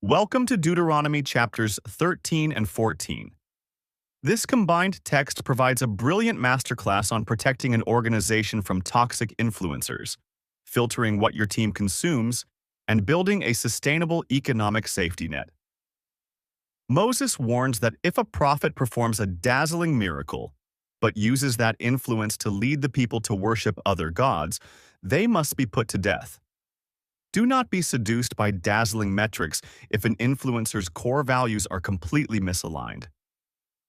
Welcome to Deuteronomy chapters 13 and 14. This combined text provides a brilliant masterclass on protecting an organization from toxic influencers, filtering what your team consumes, and building a sustainable economic safety net. Moses warns that if a prophet performs a dazzling miracle, but uses that influence to lead the people to worship other gods, they must be put to death. Do not be seduced by dazzling metrics if an influencer's core values are completely misaligned.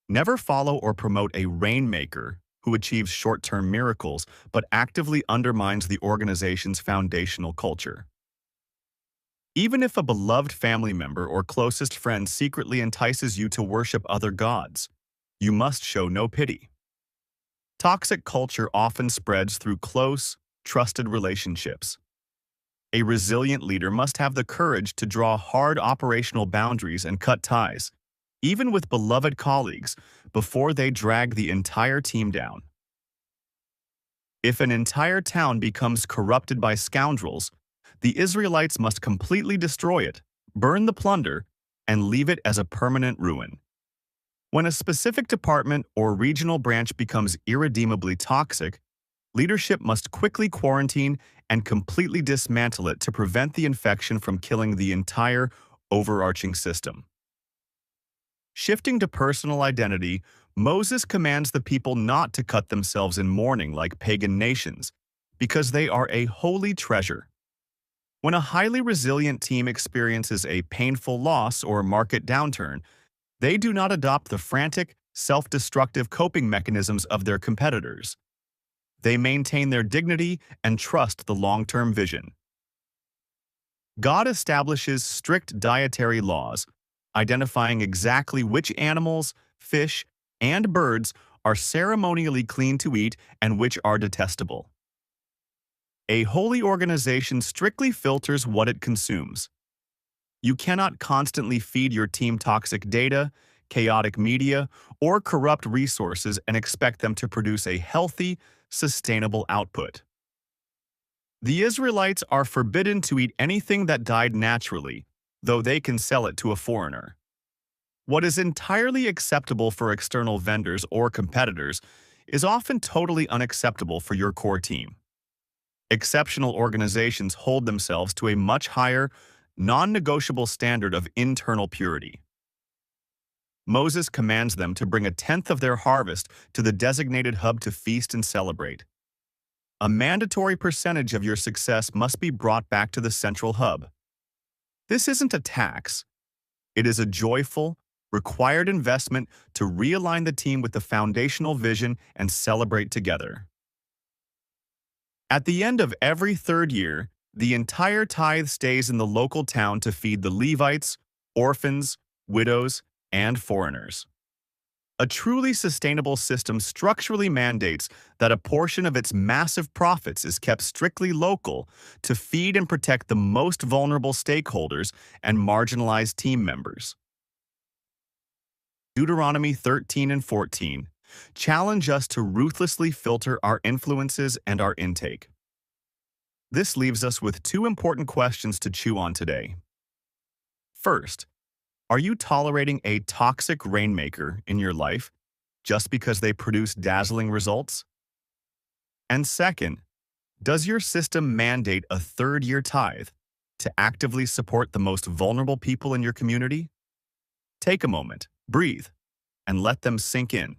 Never follow or promote a rainmaker who achieves short-term miracles but actively undermines the organization's foundational culture. Even if a beloved family member or closest friend secretly entices you to worship other gods, you must show no pity. Toxic culture often spreads through close, trusted relationships. A resilient leader must have the courage to draw hard operational boundaries and cut ties, even with beloved colleagues, before they drag the entire team down. If an entire town becomes corrupted by scoundrels, the Israelites must completely destroy it, burn the plunder, and leave it as a permanent ruin. When a specific department or regional branch becomes irredeemably toxic, leadership must quickly quarantine and completely dismantle it to prevent the infection from killing the entire overarching system. Shifting to personal identity, Moses commands the people not to cut themselves in mourning like pagan nations, because they are a holy treasure. When a highly resilient team experiences a painful loss or market downturn, they do not adopt the frantic, self-destructive coping mechanisms of their competitors. They maintain their dignity and trust the long-term vision. God establishes strict dietary laws, identifying exactly which animals, fish, and birds are ceremonially clean to eat and which are detestable. A holy organization strictly filters what it consumes. You cannot constantly feed your team toxic data, chaotic media, or corrupt resources and expect them to produce a healthy, sustainable output. The Israelites are forbidden to eat anything that died naturally, though they can sell it to a foreigner. What is entirely acceptable for external vendors or competitors is often totally unacceptable for your core team. Exceptional organizations hold themselves to a much higher, non-negotiable standard of internal purity. Moses commands them to bring 1/10 of their harvest to the designated hub to feast and celebrate. A mandatory percentage of your success must be brought back to the central hub. This isn't a tax. It is a joyful, required investment to realign the team with the foundational vision and celebrate together. At the end of every third year, the entire tithe stays in the local town to feed the Levites, orphans, widows, and foreigners. A truly sustainable system structurally mandates that a portion of its massive profits is kept strictly local to feed and protect the most vulnerable stakeholders and marginalized team members. Deuteronomy 13 and 14 challenge us to ruthlessly filter our influences and our intake. This leaves us with two important questions to chew on today. First, are you tolerating a toxic rainmaker in your life just because they produce dazzling results? And second, does your system mandate a third-year tithe to actively support the most vulnerable people in your community? Take a moment, breathe, and let them sink in.